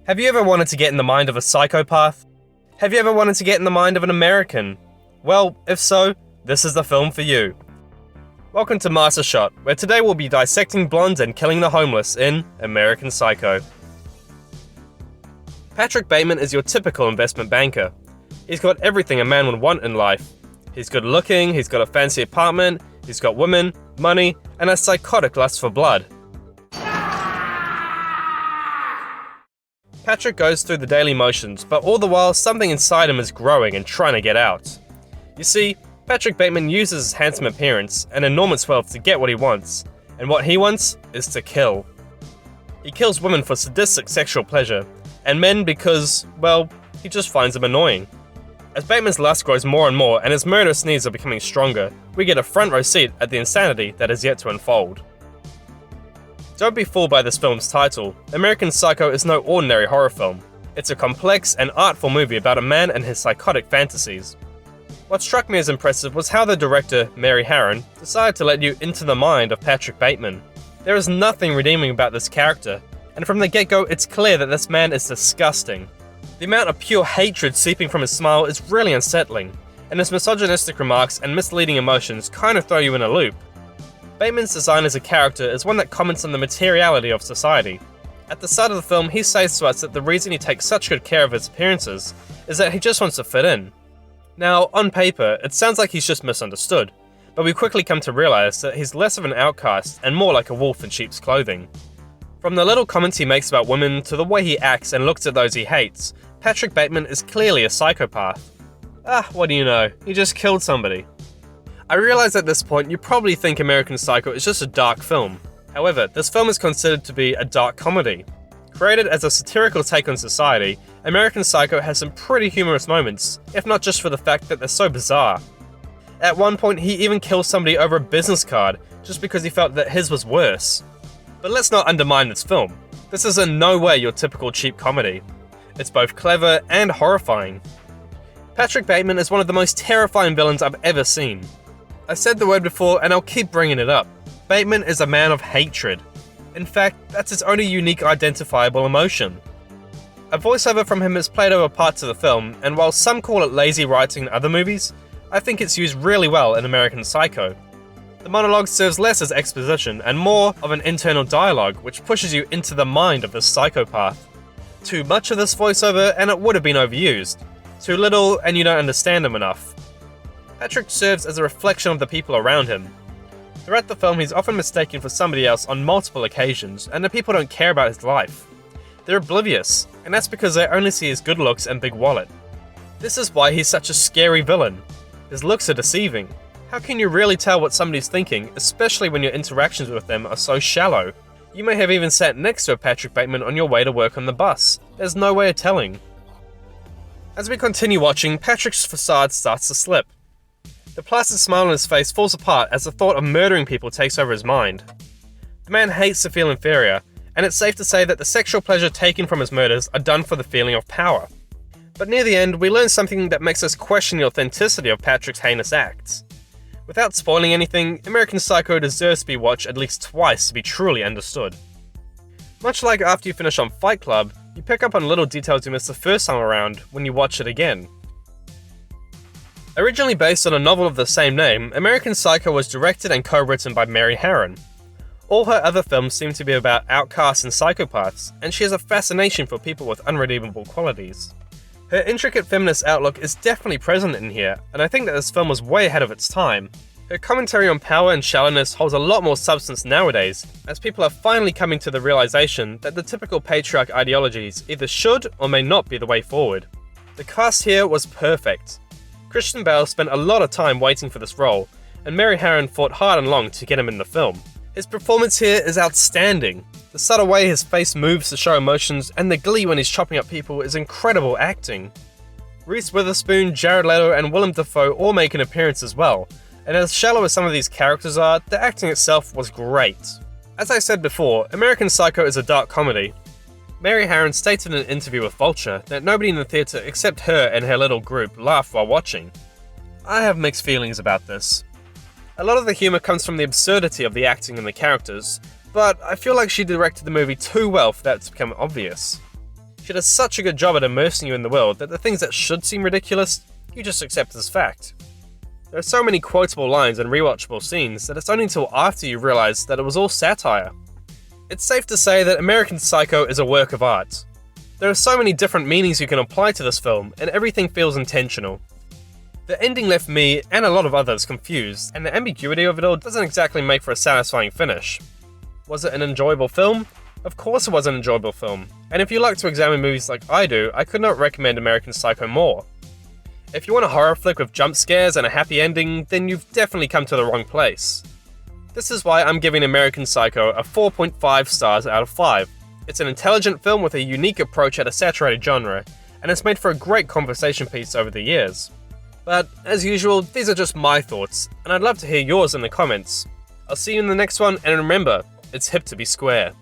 Have you ever wanted to get in the mind of a psychopath? Have you ever wanted to get in the mind of an American? Well, if so, this is the film for you. Welcome to Master Shot, where today we'll be dissecting blondes and killing the homeless in American Psycho. Patrick Bateman is your typical investment banker. He's got everything a man would want in life. He's good looking, he's got a fancy apartment, he's got women, money, and a psychotic lust for blood. Patrick goes through the daily motions, but all the while something inside him is growing and trying to get out. You see, Patrick Bateman uses his handsome appearance and enormous wealth to get what he wants, and what he wants is to kill. He kills women for sadistic sexual pleasure, and men because, well, he just finds them annoying. As Bateman's lust grows more and more and his murderous needs are becoming stronger, we get a front row seat at the insanity that is yet to unfold. Don't be fooled by this film's title. American Psycho is no ordinary horror film. It's a complex and artful movie about a man and his psychotic fantasies. What struck me as impressive was how the director, Mary Harron, decided to let you into the mind of Patrick Bateman. There is nothing redeeming about this character, and from the get-go it's clear that this man is disgusting. The amount of pure hatred seeping from his smile is really unsettling, and his misogynistic remarks and misleading emotions kind of throw you in a loop. Bateman's design as a character is one that comments on the materiality of society. At the start of the film, he says to us that the reason he takes such good care of his appearances is that he just wants to fit in. Now, on paper, it sounds like he's just misunderstood, but we quickly come to realize that he's less of an outcast and more like a wolf in sheep's clothing. From the little comments he makes about women to the way he acts and looks at those he hates, Patrick Bateman is clearly a psychopath. What do you know, he just killed somebody. I realize at this point you probably think American Psycho is just a dark film. However, this film is considered to be a dark comedy. Created as a satirical take on society, American Psycho has some pretty humorous moments, if not just for the fact that they're so bizarre. At one point, he even kills somebody over a business card, just because he felt that his was worse. But let's not undermine this film. This is in no way your typical cheap comedy. It's both clever and horrifying. Patrick Bateman is one of the most terrifying villains I've ever seen. I said the word before and I'll keep bringing it up. Bateman is a man of hatred. In fact, that's his only unique identifiable emotion. A voiceover from him is played over parts of the film, and while some call it lazy writing in other movies, I think it's used really well in American Psycho. The monologue serves less as exposition and more of an internal dialogue which pushes you into the mind of the psychopath. Too much of this voiceover and it would have been overused. Too little and you don't understand him enough. Patrick serves as a reflection of the people around him. Throughout the film, he's often mistaken for somebody else on multiple occasions, and the people don't care about his life. They're oblivious, and that's because they only see his good looks and big wallet. This is why he's such a scary villain. His looks are deceiving. How can you really tell what somebody's thinking, especially when your interactions with them are so shallow? You may have even sat next to a Patrick Bateman on your way to work on the bus. There's no way of telling. As we continue watching, Patrick's facade starts to slip. The placid smile on his face falls apart as the thought of murdering people takes over his mind. The man hates to feel inferior, and it's safe to say that the sexual pleasure taken from his murders are done for the feeling of power. But near the end, we learn something that makes us question the authenticity of Patrick's heinous acts. Without spoiling anything, American Psycho deserves to be watched at least twice to be truly understood. Much like after you finish on Fight Club, you pick up on little details you missed the first time around when you watch it again. Originally based on a novel of the same name, American Psycho was directed and co-written by Mary Harron. All her other films seem to be about outcasts and psychopaths, and she has a fascination for people with unredeemable qualities. Her intricate feminist outlook is definitely present in here, and I think that this film was way ahead of its time. Her commentary on power and shallowness holds a lot more substance nowadays, as people are finally coming to the realization that the typical patriarch ideologies either should or may not be the way forward. The cast here was perfect. Christian Bale spent a lot of time waiting for this role, and Mary Harron fought hard and long to get him in the film. His performance here is outstanding. The subtle way his face moves to show emotions and the glee when he's chopping up people is incredible acting. Reese Witherspoon, Jared Leto and Willem Dafoe all make an appearance as well, and as shallow as some of these characters are, the acting itself was great. As I said before, American Psycho is a dark comedy. Mary Harron stated in an interview with Vulture that nobody in the theatre except her and her little group laughed while watching. I have mixed feelings about this. A lot of the humour comes from the absurdity of the acting and the characters, but I feel like she directed the movie too well for that to become obvious. She does such a good job at immersing you in the world that the things that should seem ridiculous, you just accept as fact. There are so many quotable lines and rewatchable scenes that it's only until after you realize that it was all satire. It's safe to say that American Psycho is a work of art. There are so many different meanings you can apply to this film, and everything feels intentional. The ending left me, and a lot of others, confused, and the ambiguity of it all doesn't exactly make for a satisfying finish. Was it an enjoyable film? Of course it was an enjoyable film, and if you like to examine movies like I do, I could not recommend American Psycho more. If you want a horror flick with jump scares and a happy ending, then you've definitely come to the wrong place. This is why I'm giving American Psycho a 4.5 stars out of 5. It's an intelligent film with a unique approach at a saturated genre, and it's made for a great conversation piece over the years. But, as usual, these are just my thoughts, and I'd love to hear yours in the comments. I'll see you in the next one, and remember, it's hip to be square.